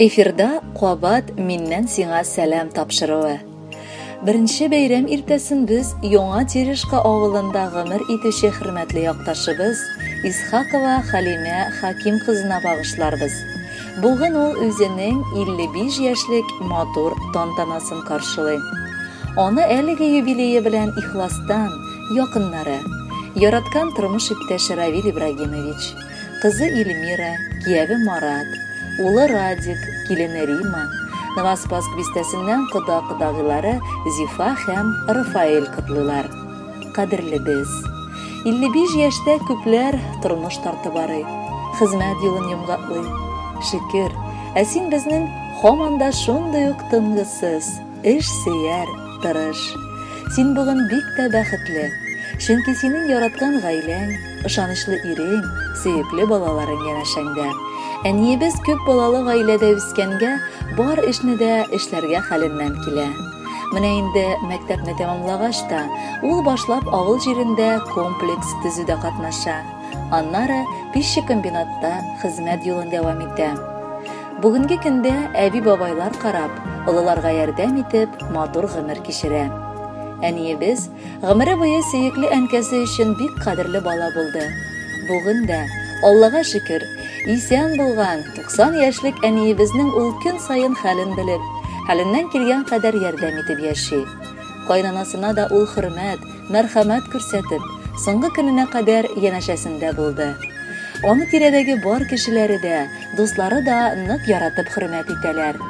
Эфирда Куабат миннән сиңа сәлам тапшыруы. Беренче бәйрәм иртәсен без Яңа Терешка авылында гомер итүче хөрмәтле якташыбыз Исхакова Халимә Хаким кызына багышларбыз. Бүген ул үзенең 55 яшьлек матур тантанасын каршылый. Аны әлеге юбилее белән ихластан якыннары, яраткан тормыш иптәше Равил Ибрагимович, кызы Эльмира, кияве Марат, улы Радик, килене Рима, Новоспасск бистәсеннән кода-кодагылары Зифа һәм Рафаэль котлыйлар. Кадерле без. 55 яшьтә күпләр тормыш тарты барый, хезмәт юлын йомгатлый. Шөкер, син безнең һаман да шундый ук тынгысыз, эш сөяр, тырыш. Син бүген бик тә бәхетле, чөнки синең яраткан гаиләң, ышанычлы ирең, сөекле балаларың янәшәңдә. Әниебез күп балалы гаиләдә үскәнгә, бар эшне дә эшләргә хәленнән килә. Менә инде мәктәпне тәмамлагач та, ул башлап авыл җирендә комплекс төзүдә катнаша. Аннары пища комбинатта хезмәт юлын дәвам итә. Бүгенге көндә әби-бабайлар карап, олыларга ярдәм итеп, матур гомер кичерә. Әниебез гомере буе сөекле әнкәсе өчен бик кадерле бала булды. Бүген дә, Аллага шөкер, исән булган 90 яшьлек әниебезнең ул көн сайын хәлен белеп, хәленнән килгән кадәр ярдәм итеп яши. Кайнанасына да ул хөрмәт, мәрхәмәт күрсәтеп, соңгы көненә кадәр янәшәсендә булды. Аны тирәдәге бар кешеләре дә, дуслары да нык яратып хөрмәт итәләр.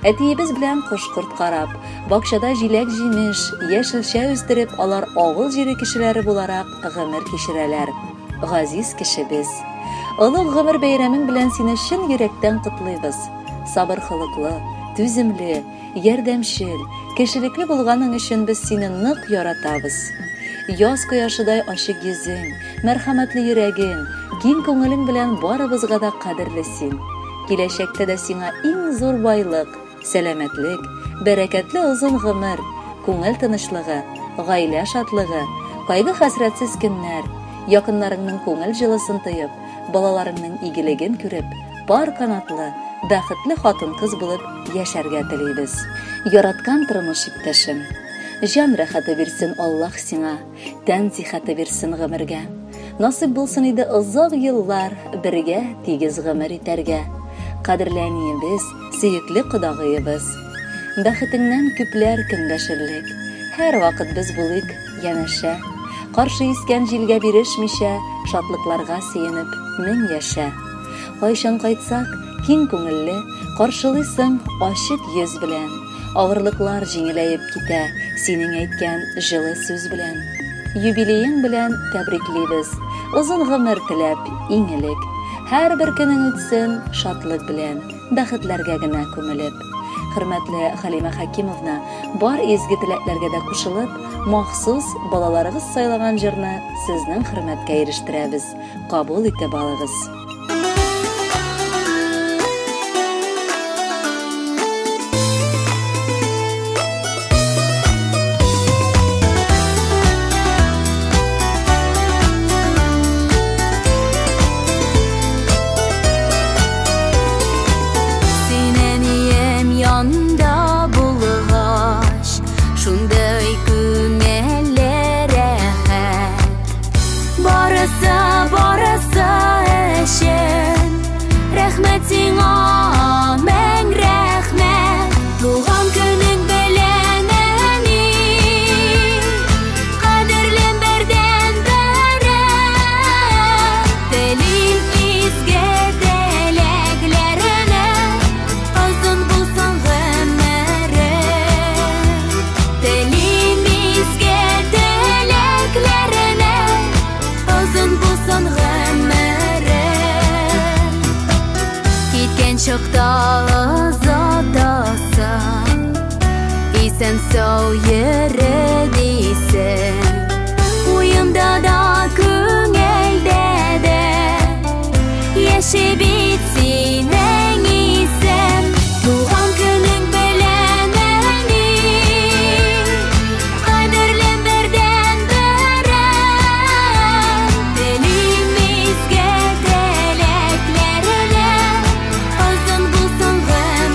Әтиебез белән кош-корт карап, бакчада җиләк-җимеш, яшелчә үстереп, алар авыл җире кешеләре буларак гомер кичерәләр. Газиз кешебез. Олуг гомер бәйрәмең белән сине чын йөрәктән котлыйбыз. Сабыр хылыклы, түземле, ярдәмчел, кешелекле булганың өчен без сине нык яратабыз. Яз кояшыдай ачык йөзең, мәрхәмәтле йөрәгең, киң күңелең белән барыбызга да кадерле син. Киләчәктә дә сиңа иң зур байлык, сәламәтлек, бәрәкәтле озын гомер, күңел тынычлыгы, гаилә шатлыгы, кайгы-хәсрәтсез көннәр, якыннарыңның күңел җылысын тоеп, балаларыңның игелеген күреп, бар канатлы, бәхетле хатын-кыз булып яшәргә телибез. Яраткан тормыш иптәшем, җан рәхәте бирсен Аллаһ сиңа, тән сихәте бирсен гомергә. Насыйп булсын иде озак еллар бергә тигез гомер итәргә. Кадерле әниебез, сөекле кодагыебыз. Бәхетеңнән күпләр көндәшерлек. Һәр вакыт без булыйк янәшә. Каршы искән җилгә бирешмичә, шатлыкларга сөенеп, мең яшә. Кайчан кайтсак, киң күңелле, каршылыйсың ачык йөз белән. Авырлыклар җиңеләеп китә, синең әйткән җылы сүз белән. Юбилеең белән тәбриклибез. Озын гомер теләп, иңелек. Һәр бер көнең үтсен шатлык белән, бәхетләргә генә күмелеп. Хөрмәтле Халимә Хакимовна, бар изге теләкләргә дә кушылып, махсус балаларыгыз сайлаган җырны сезнең хөрмәткә ирештерәбез. Кабул итеп алыгыз. Исән сау йөрер дисең, уйымда да күңелдә дә яши бит синең исән. Туган көнең белән әни, кадерлем бердән бере, телим изге теләкләренә, озын булсын гомерең.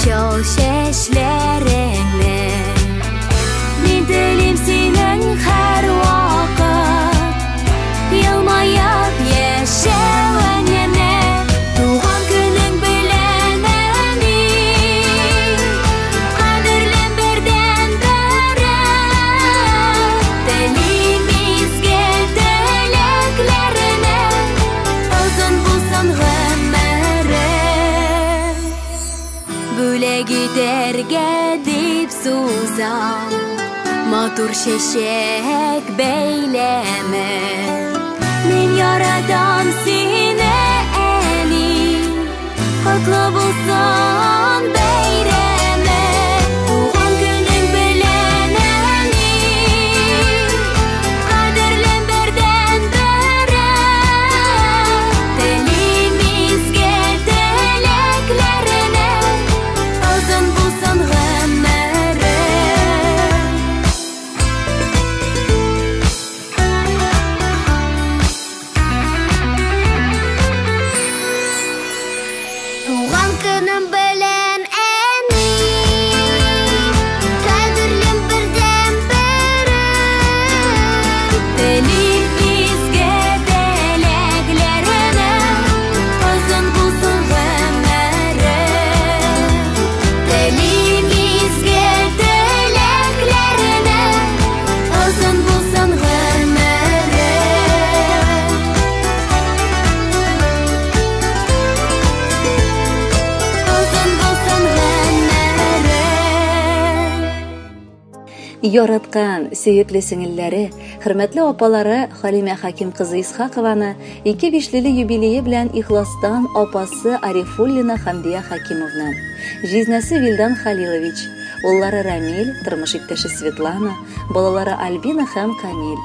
Şol şeşlerini Min dilim senin her vakit Yılmayıp yaşayan yana Tuğan günün bilen emin Kadirlim birden beri Dilimizge dileklerine Uzun bulsun ömrü Böyle giderge dip suzam Matur şeşek beyleme Min yaradan seni eni Kutlu bulsun beyreme Tuğan günün bilen eni Kadirlim birden beri Dilimizge dileklerine Uzun bulsun ömrü Tuğan günüm bilen eni Kadirlim birden beri Dilimizge dileklerine Uzun bulsun ömrü Dilimizge dileklerine Uzun bulsun ömrü Uzun bulsun ömrü Яраткан сөйекле сеңелләре, хөрмәтле апалары Халимә Хаким кызы Исхакованы 2 бишлеле юбилее белән ихластан апасы Арифуллина Хамдия Хакимовна, җизнәсе Вилдан Халилович, уллары Рамил, тормыш иптәше Светлана, балалары Альбина һәм Камил.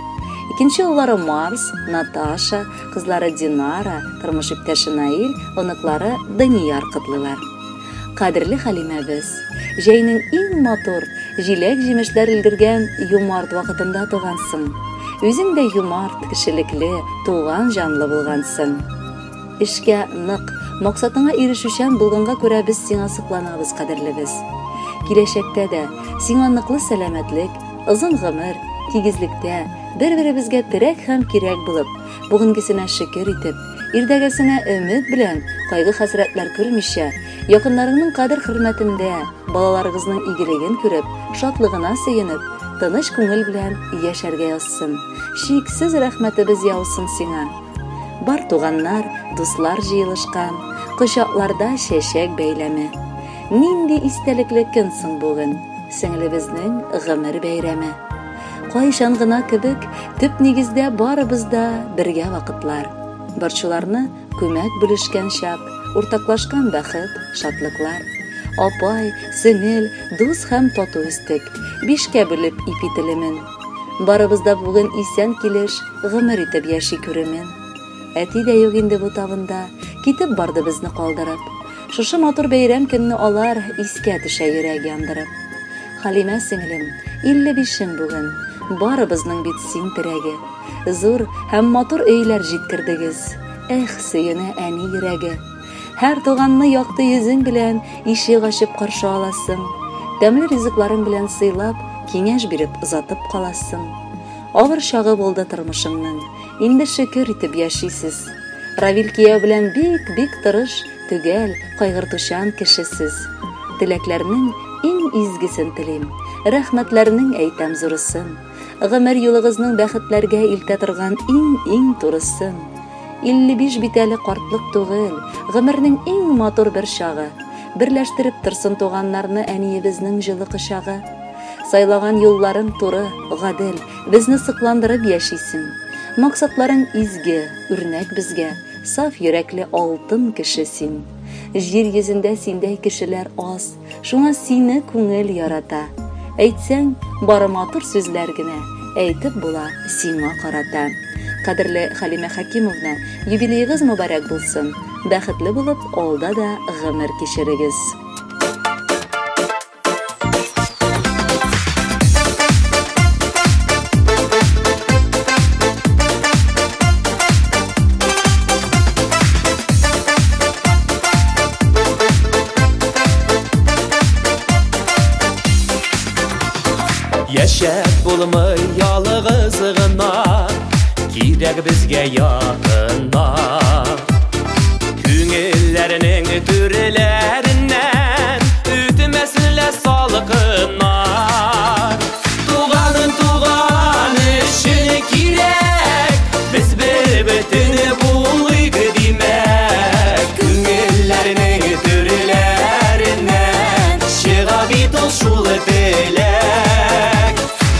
Икенче уллары Марс, Наташа, кызлары Динара, тормыш иптәше Наил, оныклары Данияр кытлылар. Кадерле Халимәбез, җәйнең иң матур, җиләк-җимешләр өлгергән юмарт вакытында тугансың. Үзең дә юмарт, кешелекле, туган җанлы булгансың. Эшкә нык, максатыңа ирешүчән булганга күрә без сиңа сокланабыз, кадерлебез. Киләчәктә дә сиңа ныклы сәламәтлек, озын гомер, тигезлектә бер-беребезгә терәк һәм кирәк булып, бүгенгесенә шөкер итеп, ирдәгесенә өмет белән, кайгы-хәсрәтләр күрмичә, якыннарыңның кадер-хөрмәтендә, балаларыгызның игелеген күреп, шатлыгына сөенеп, тыныч күңел белән яшәргә язсын. Шиксез рәхмәтебез яусын сиңа. Бар туганнар, дуслар җыелышкан, кочакларда чәчәк бәйләме. Нинди истәлекле көн соң бүген, сеңлебезнең гомер бәйрәме. Кайчан гына кебек, төп нигездә барыбызда бергә вакытлар. Борчуларны күмәк бүлешкән чак, уртаклашкан бәхет, шатлыклар. Апай, сеңел, дус һәм тату үстек, бишкә бүлеп ипи телемен. Барыбызда бүген исән килеш, гомер итеп яши күремен. Әти дә юк инде бу табында, китеп барды безне калдырып. Шушы матур бәйрәм көнне алар искә төшә йөрәк яндырып. Халимә сеңлем, 55-ң бүген, барыбызның бит син терәге. Зур һәм матур өйләр җиткердегез. Эх, сөенә әни йөрәге. Һәр туганны якты йөзең белән ишек ачып каршы аласың. Тәмле ризыкларың белән сыйлап, киңәш биреп озатып каласың. Авыр чагы булды тормышыңның, инде шөкер итеп яшисез. Равил кияү белән бик тырыш, түгәл, кайгыртучан кешесез. Теләкләрнең иң изгесен телим, рәхмәтләрнең әйтәм зурысын. Гомер юлыгызның бәхетләргә илтә торган иң турысын. 55 бит әле картлык түгел, гомернең иң матур бер чагы. Берләштереп торсын туганнарны әниебезнең җылы кочагы. Сайлаган юлларың туры, гадел, безне сыкландырып яшисең. Максатларың изге, үрнәк безгә, саф йөрәкле алтын кеше син. Җир йөзендә синдәй кешеләр аз, шуңа сине күңел ярата. Әйтсәң, бары матур сүзләр генә, әйтеп була сиңа карата. Кадерле Халимә Хакимовна, юбилейгыз мөбарәк булсын. Бәхетле булып, алда да гомер кичерегез. Яшәп булмый ялгыз гына, кирәк безгә якынна. Күңелләрнең түреләреннән үтмәсенләр салкыннар. Туганын туган өчен кирәк, без бер-бөтен булыйк димәк. Күңелләрнең түреләреннән чыга бит ул шул теләк.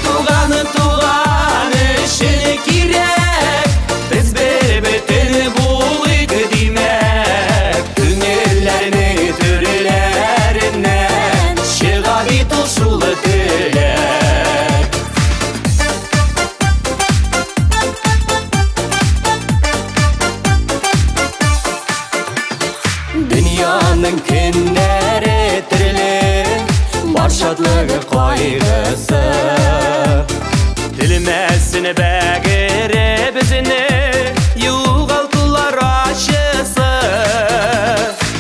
Туганын туган өчен кирәк, без бер-бөтен булыйк димәк. Күңелләрнең түреләреннән чыга бит ул шул теләк. Dünyanın künləri türlü, бар шатлыгы кайгысы. Телмәсен бәгере безне, югалтулар ачысы.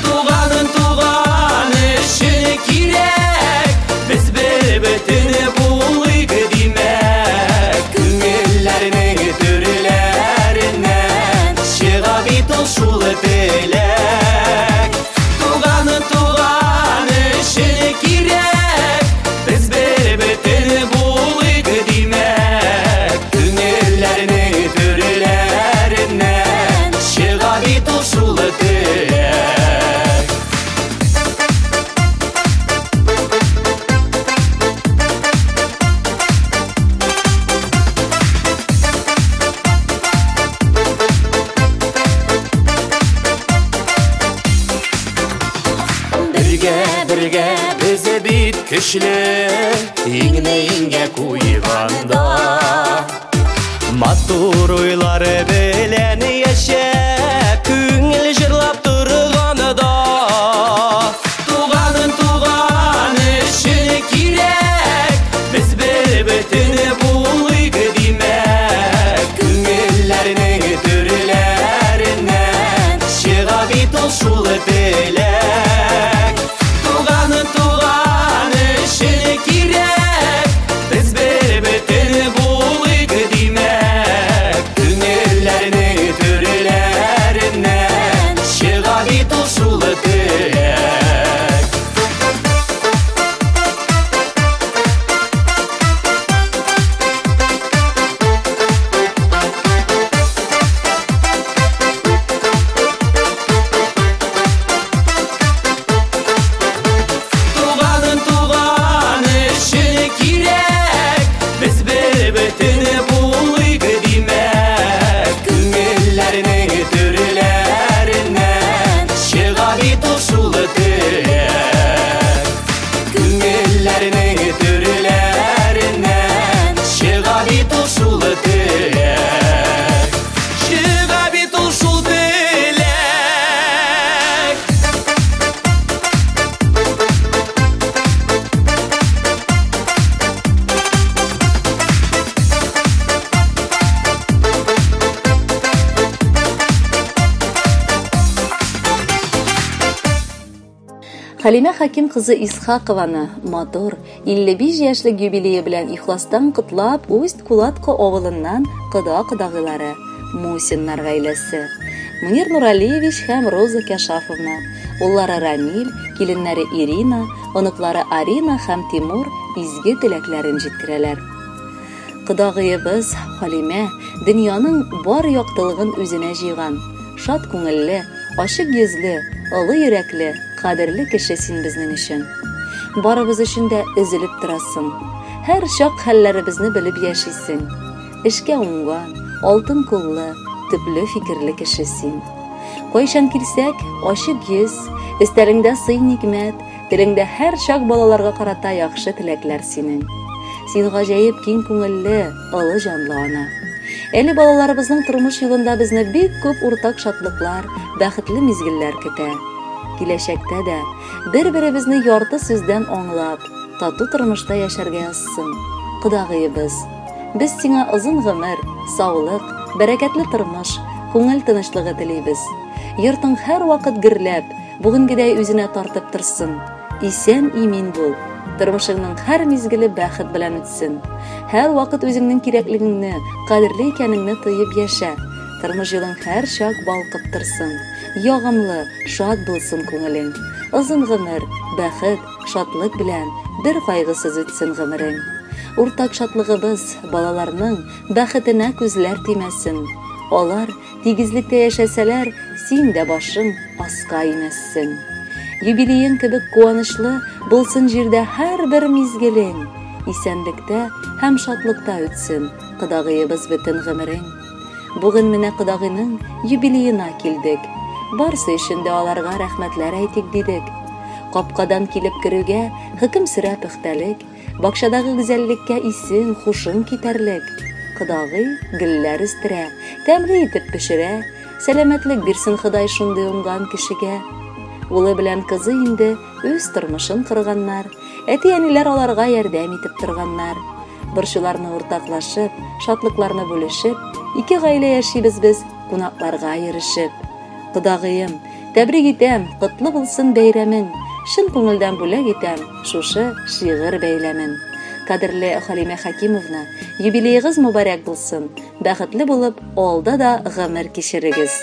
Туганын туган өчен кирәк, без бер-бөтен булыйк димәк. Күңелләрнең түреләреннән чыга бит ул шул теләк. Туганын туган өчен кирәк, без бер-бөтен булыйк димәк. Күңелләрнең түреләреннән чыга бит ул шул теләк. Бергә без бит көчле, иңне-иңгә куйганда. Матур уйлар белән яшәп, күңел җырлап торганда. Туганын туган өчен кирәк, без бер-бөтен булыйк димәк. Күңелләрнең түреләреннән чыга бит ул шул теләк. Туганын туган өчен кирәк, без бер-бөтен булыйк димәк. Күңелләрнең түреләреннән чыга бит ул шул теләк. Туганын туган өчен кирәк, без бер-бөтен булыйк димәк. Күңелләрнең түреләреннән чыга бит ул шул теләк. Күңелләрнең түреләреннән чыга бит ул шул теләк. Чыга бит ул шул теләк. Халимә Хаким кызы Исхакованы матур 55 яшьлек юбилее белән ихластан котлап, Усть-Кулатка авылыннан кода-кодагылары, Мусиннар гаиләсе, Мунир Нуралиевич һәм Роза Кашафовна, уллары Рамил, киленнәре Ирина, оныклары Арина һәм Тимур изге теләкләрен җиткерәләр. Кодагыебыз Халимә дөньяның бар яктылыгын үзенә җыйган, шат күңелле, ачык йөзле, олы йөрәкле, кадерле кеше син безнең өчен. Барыбыз өчен дә өзелеп торасың. Һәр чак хәлләребезне белеп яшисең. Эшкә уңган, алтын куллы, төпле фикерле кеше син. Кайчан килсәк, ачык йөз, өстәлеңдә сый-никмәт, телеңдә һәр чак балаларга карата яхшы теләкләр синең. Син гаҗәеп киң күңелле, олы җанлы ана. Әле балаларыбызның тормыш юлында безне бик күп уртак шатлыклар, бәхетле мизгелләр көтә. Киләчәктә дә бер-беребезне ярты сүздән аңлап, тату тормышта яшәргә язсын. Кодагыебыз, без сиңа озын гомер, саулык, бәрәкәтле тормыш, күңел тынычлыгы телибез. Йортың һәр вакыт гөрләп, бүгенгедәй үзенә тартып торсын. Исән имин бул. Тормышыңның һәр мизгеле бәхет белән үтсен. Һәр вакыт үзеңнең кирәклегеңне, кадерле икәнеңне тоеп яшә. Тормыш юлың һәр чак балкып торсын. Ягымлы, шат булсын күңелең. Озын гомер, бәхет, шатлык белән бер кайгысыз үтсен гомерең. Уртак шатлыгыбыз балаларның бәхетенә күзләр тимәсен. Алар тигезлектә яшәсәләр, син дә башың аска имәссең. Юбилеең кебек куанычлы булсын җирдә һәрбер мизгелең. Исәнлектә һәм шатлыкта үтсен кодагыебыз бөтен гомерең. Бүген менә кодагыйның юбилеена килдек. Барсы өчен дә аларга рәхмәтләр әйтик дидек. Капкадан килеп керүгә хөкем сөрә пөхтәлек, бакчадагы гүзәллеккә исең, хушың китәрлек. Кодагый гөлләр үстерә, тәмле итеп пешерә, сәламәтлек бирсен Ходай шундый уңган кешегә. Улы белән кызы инде үз тормышын корганнар, әти-әниләр аларга ярдәм итеп торганнар. Борчуларны уртаклашып, шатлыкларны бүлешеп, ике гаилә яшибез без кунакларга йөрешеп. Кодагыем, тәбрик итәм, котлы булсын бәйрәмең. Шын күңелдән бүләк итәм шушы шигырь бәйләмен. Кадерле Халимә Хәкимовна, юбилеегыз мөбарәк булсын. Бәхетле булып, алда да гомер кичерегез.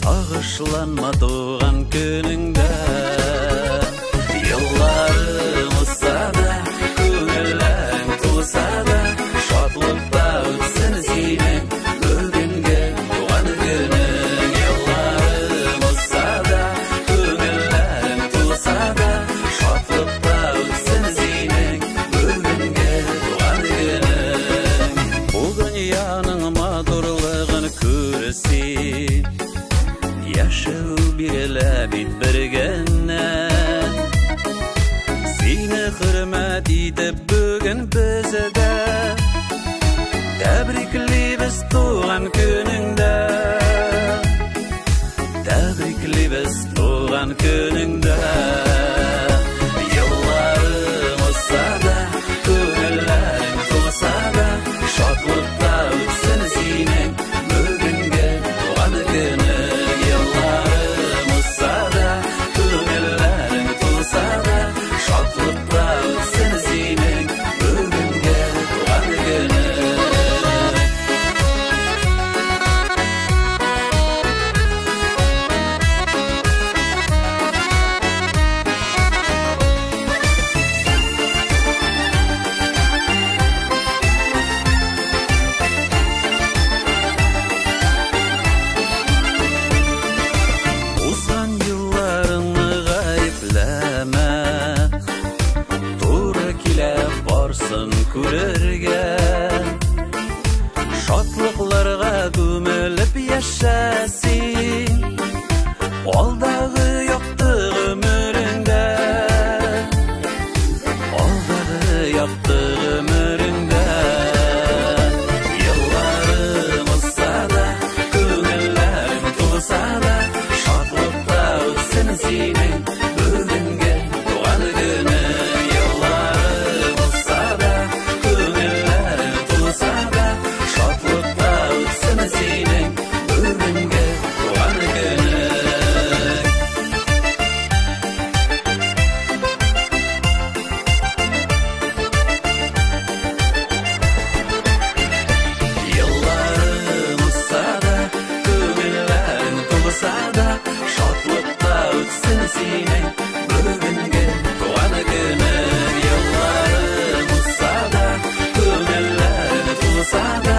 Sağışlanma doğan gününde Yıllarım ussa da Köngüllerim tulsa da Şadlıkta ötsün senin Bugünge doğan günün Yıllarım ussa da Köngüllerim tulsa da Şadlıkta ötsün senin Bugünge doğan günün Bugün yanın madurlığın küresin Yaşıl bir elebit birgenden Seni hürmet edip bugün bize de Tebrikli biz doğan gününde Tebrikli biz doğan gününde Yıllarım olsa da Köngüllerim tulsa da Şadlıkta ötsün senin Bugünge doğan günün Күрергә Шатлыкларга күмелеп яшәсин Алдагы якты гомереңдә Алдагы якты гомереңдә Йылларым узса да Күңелләрем тулса да Шатлыкта үтсен синең Бүгенге туган günün Yıllarım olsa da, köngüllerim tulsa da